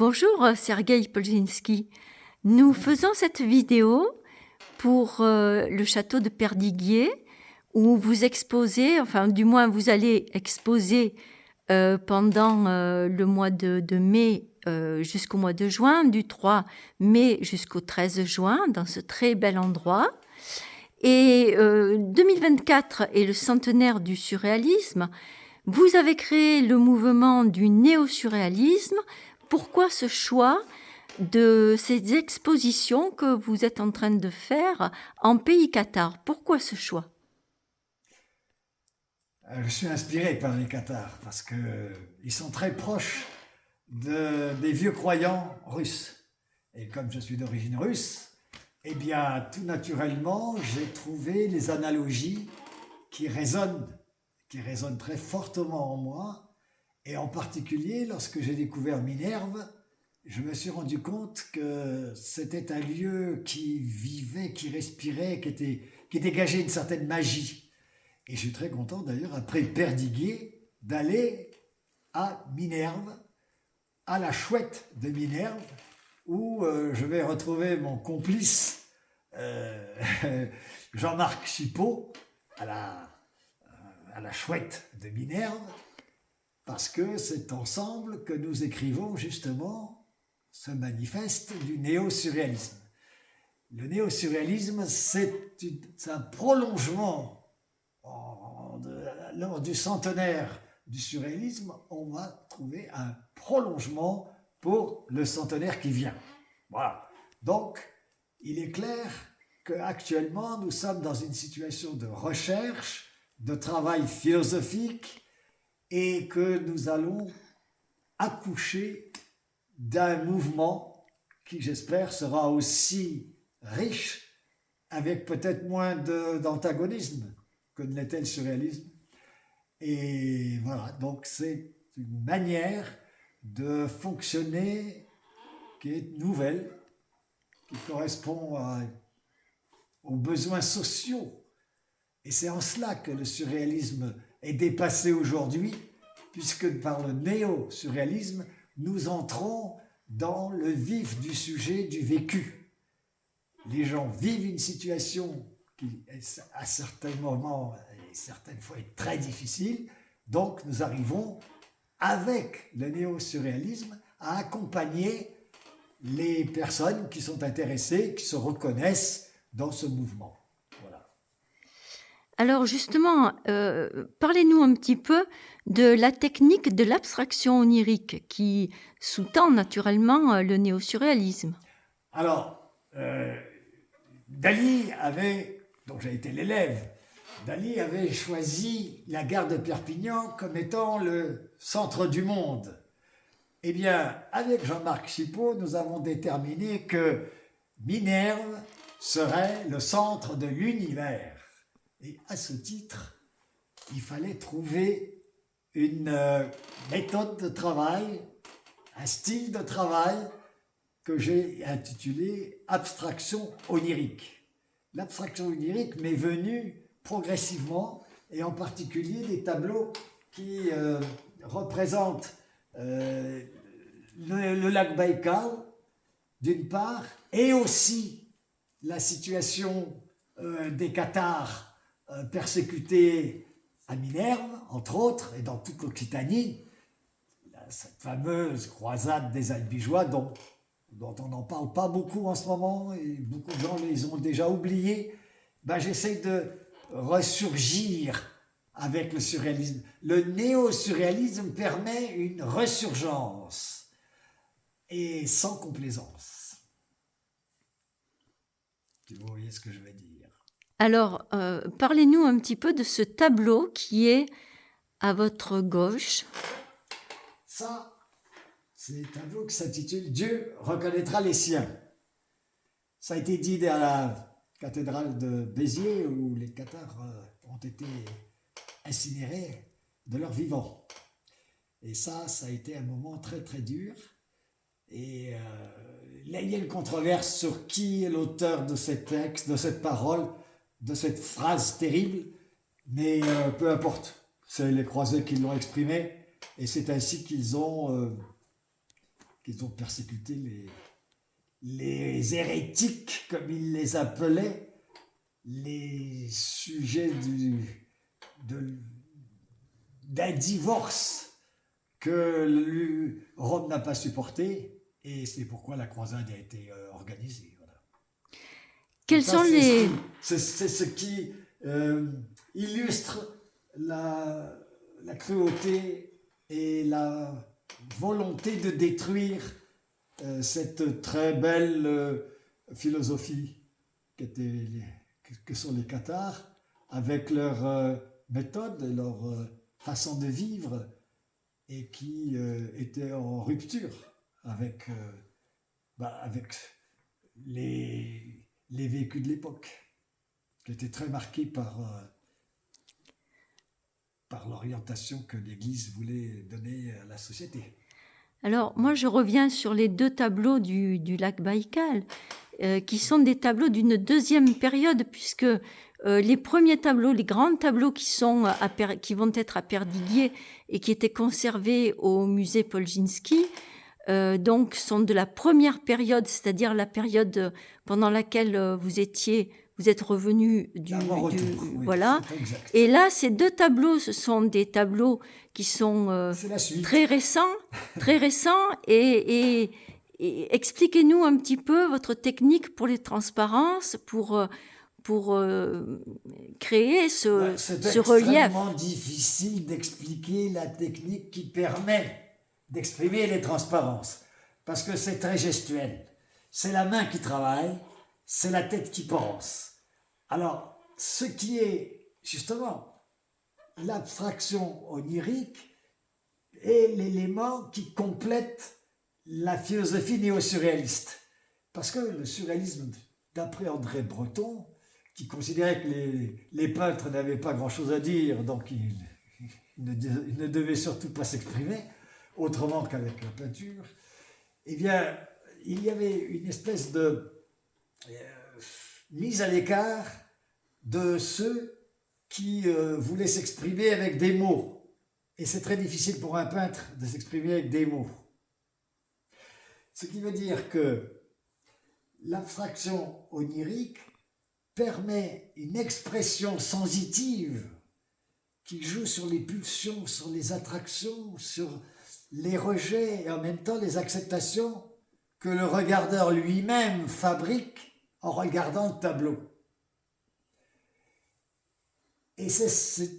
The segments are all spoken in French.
Bonjour Sergueï Polzinski. Nous faisons cette vidéo pour le château de Perdiguier où vous exposez, enfin du moins vous allez exposer pendant le mois de mai jusqu'au mois de juin, du 3 mai jusqu'au 13 juin, dans ce très bel endroit. Et 2024 est le centenaire du surréalisme. Vous avez créé le mouvement du néo-surréalisme. Pourquoi ce choix de ces expositions que vous êtes en train de faire en pays cathare? Pourquoi ce choix? Je suis inspiré par les Cathares parce qu'ils sont très proches des vieux croyants russes. Et comme je suis d'origine russe, eh bien, tout naturellement, j'ai trouvé les analogies qui résonnent très fortement en moi. Et en particulier, lorsque j'ai découvert Minerve, je me suis rendu compte que c'était un lieu qui vivait, qui respirait, qui dégageait une certaine magie. Et je suis très content d'ailleurs, après Perdiguier, d'aller à Minerve, à la chouette de Minerve, où je vais retrouver mon complice Jean-Marc Chipot à la chouette de Minerve, parce que c'est ensemble que nous écrivons justement ce manifeste du néo-surréalisme. Le néo-surréalisme, c'est un prolongement. Lors du centenaire du surréalisme, on va trouver un prolongement pour le centenaire qui vient. Voilà. Donc, il est clair qu'actuellement, nous sommes dans une situation de recherche, de travail philosophique, et que nous allons accoucher d'un mouvement qui, j'espère, sera aussi riche, avec peut-être moins d'antagonisme que ne l'était le surréalisme. Et voilà, donc c'est une manière de fonctionner qui est nouvelle, qui correspond aux besoins sociaux. Et c'est en cela que le surréalisme est dépassé aujourd'hui, puisque par le néo-surréalisme, nous entrons dans le vif du sujet du vécu. Les gens vivent une situation qui, à certains moments et certaines fois, est très difficile. Donc, nous arrivons, avec le néo-surréalisme, à accompagner les personnes qui sont intéressées, qui se reconnaissent dans ce mouvement. Voilà. Alors justement, parlez-nous un petit peu de la technique de l'abstraction onirique qui sous-tend naturellement le néo-surréalisme. Alors, Dali avait, dont j'ai été l'élève, Dali avait choisi la gare de Perpignan comme étant le centre du monde. Eh bien, avec Jean-Marc Chipot, nous avons déterminé que Minerve serait le centre de l'univers. Et à ce titre, il fallait trouver une méthode de travail, un style de travail que j'ai intitulé abstraction onirique. L'abstraction onirique m'est venue progressivement, et en particulier des tableaux qui représentent le lac Baïkal, d'une part, et aussi la situation des Cathares persécutés à Minerve, entre autres, et dans toute l'Occitanie, cette fameuse croisade des Albigeois dont on n'en parle pas beaucoup en ce moment, et beaucoup de gens les ont déjà oubliés. J'essaie de ressurgir avec le surréalisme. Le néo-surréalisme permet une ressurgence, et sans complaisance. Vous voyez ce que je veux dire. Alors, parlez-nous un petit peu de ce tableau qui est à votre gauche. Ça, c'est un tableau qui s'intitule « Dieu reconnaîtra les siens ». Ça a été dit à la cathédrale de Béziers, où les Cathares ont été incinérés de leur vivant. Et ça a été un moment très très dur. Et là, il y a une controverse sur qui est l'auteur de ces textes, de cette parole, de cette phrase terrible, mais peu importe. C'est les croisés qui l'ont exprimé, et c'est ainsi qu'ils ont qu'ils ont persécuté les hérétiques, comme ils les appelaient, les sujets d'un divorce que Rome n'a pas supporté, et c'est pourquoi la croisade a été organisée. Voilà. Quels sont les... C'est ce qui illustre la cruauté et la volonté de détruire cette très belle philosophie que sont les Cathares, avec leur méthode et leur façon de vivre, et qui était en rupture avec les vécus de l'époque, qui étaient très marqués par l'orientation que l'Église voulait donner à la société. Alors, moi, je reviens sur les 2 tableaux du lac Baïkal, qui sont des tableaux d'une deuxième période, puisque les premiers tableaux, les grands tableaux qui vont être à Perdiguier et qui étaient conservés au musée Polzinski, donc sont de la première période, c'est-à-dire la période pendant laquelle vous êtes revenu oui, voilà. Et là, ces 2 tableaux, ce sont des tableaux qui sont très récents, et expliquez-nous un petit peu votre technique pour les transparences, pour créer ce relief. C'est extrêmement difficile d'expliquer la technique qui permet d'exprimer les transparences, parce que c'est très gestuel. C'est la main qui travaille, c'est la tête qui pense. Alors, ce qui est justement l'abstraction onirique est l'élément qui complète la philosophie néo-surréaliste. Parce que le surréalisme, d'après André Breton, qui considérait que les peintres n'avaient pas grand-chose à dire, donc ils ne devaient surtout pas s'exprimer, autrement qu'avec la peinture, eh bien, il y avait une espèce de mise à l'écart de ceux qui voulaient s'exprimer avec des mots. Et c'est très difficile pour un peintre de s'exprimer avec des mots. Ce qui veut dire que l'abstraction onirique permet une expression sensitive qui joue sur les pulsions, sur les attractions, sur les rejets et en même temps les acceptations que le regardeur lui-même fabrique en regardant le tableau. Et c'est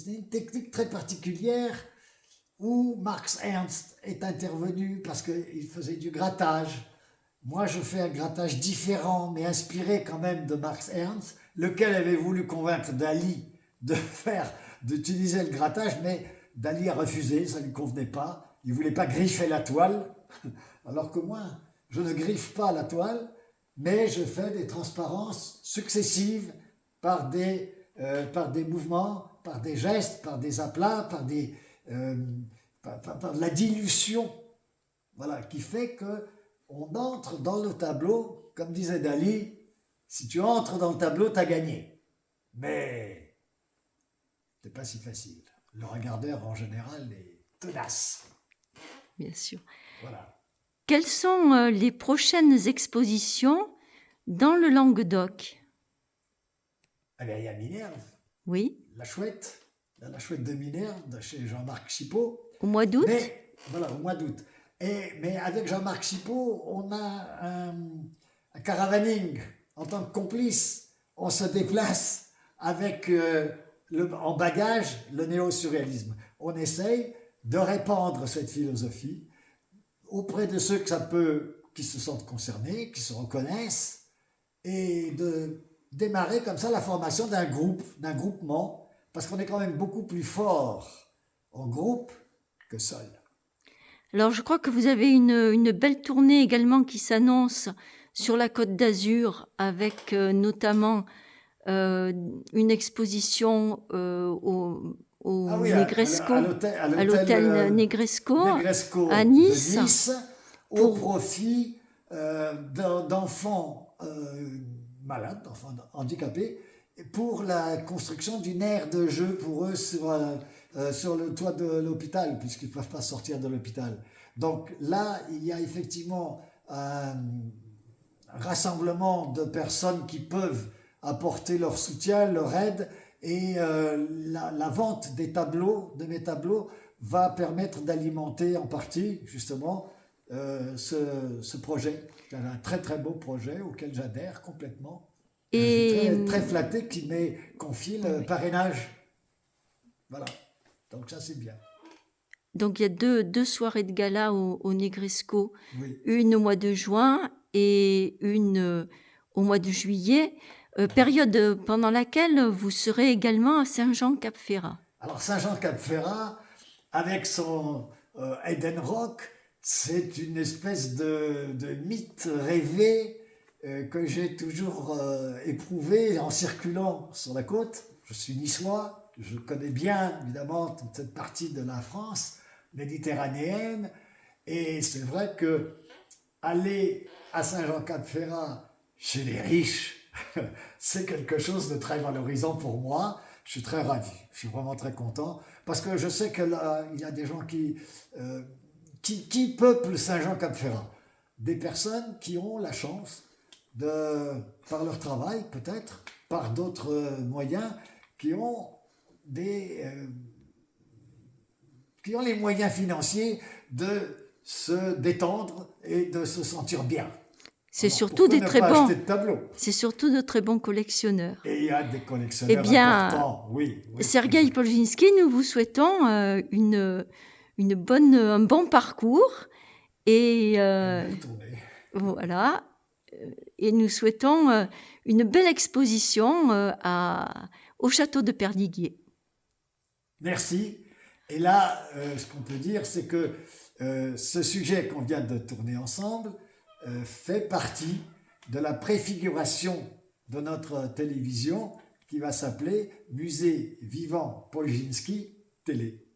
une technique très particulière où Marx Ernst est intervenu parce qu'il faisait du grattage. Moi, je fais un grattage différent, mais inspiré quand même de Marx Ernst, lequel avait voulu convaincre Dali d'utiliser le grattage, mais Dali a refusé, ça ne lui convenait pas. Il ne voulait pas griffer la toile, alors que moi, je ne griffe pas la toile, mais je fais des transparences successives par des mouvements, par des gestes, par des aplats, par de la dilution, voilà, qui fait qu'on entre dans le tableau, comme disait Dali, si tu entres dans le tableau, tu as gagné. Mais c'est pas si facile. Le regardeur, en général, est tenace. Bien sûr. Voilà. Quelles sont les prochaines expositions dans le Languedoc? Eh bien, il y a Minerve. Oui. La chouette de Minerve, de chez Jean-Marc Chipot. Au mois d'août? Voilà, au mois d'août. Mais avec Jean-Marc Chipot, on a un caravaning en tant que complice. On se déplace avec en bagage le néo-surréalisme. On essaye de répandre cette philosophie auprès de ceux qui se sentent concernés, qui se reconnaissent, et de démarrer comme ça la formation d'un groupement, parce qu'on est quand même beaucoup plus fort en groupe que seul. Alors, je crois que vous avez une belle tournée également qui s'annonce sur la Côte d'Azur, avec notamment une exposition au Negresco, à l'hôtel Negresco à Nice, de Nice au profit d'enfants malades, d'enfants handicapés, pour la construction d'une aire de jeu pour eux sur le toit de l'hôpital, puisqu'ils ne peuvent pas sortir de l'hôpital. Donc là, il y a effectivement un rassemblement de personnes qui peuvent apporter leur soutien, leur aide, et la vente des tableaux, de mes tableaux, va permettre d'alimenter en partie justement ce projet. C'est un très très beau projet auquel j'adhère complètement. Je suis Et très flatté qu'il m'ait confié le parrainage. Voilà, donc ça c'est bien. donc il y a deux soirées de gala au Negresco, Oui. une au mois de juin et une au mois de juillet, période pendant laquelle vous serez également à Saint-Jean-Cap-Ferrat. Alors Saint-Jean-Cap-Ferrat, avec son Eden Rock, c'est une espèce de mythe rêvé que j'ai toujours éprouvé en circulant sur la côte. Je suis niçois, je connais bien évidemment toute cette partie de la France méditerranéenne, et c'est vrai que aller à Saint-Jean-Cap-Ferrat chez les riches, c'est quelque chose de très valorisant pour moi. Je suis très ravi, je suis vraiment très content, parce que je sais qu'il y a des gens qui peuplent Saint-Jean-Cap-Ferrat. Des personnes qui ont la chance, par leur travail peut-être, par d'autres moyens, qui ont les moyens financiers de se détendre et de se sentir bien. C'est Alors, surtout pourquoi des ne très pas bons. acheter de tableaux? C'est surtout de très bons collectionneurs. Et il y a des collectionneurs Eh bien, importants, oui. Sergueï Polzinski, nous vous souhaitons un bon parcours et Belle tournée. voilà. Et nous souhaitons une belle exposition au château de Perdiguier. Merci. Et là, ce qu'on peut dire, c'est que ce sujet qu'on vient de tourner ensemble fait partie de la préfiguration de notre télévision qui va s'appeler Musée Vivant Polzinski Télé.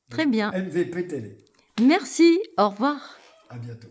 Très bien. MVP Télé. Merci. Au revoir. À bientôt.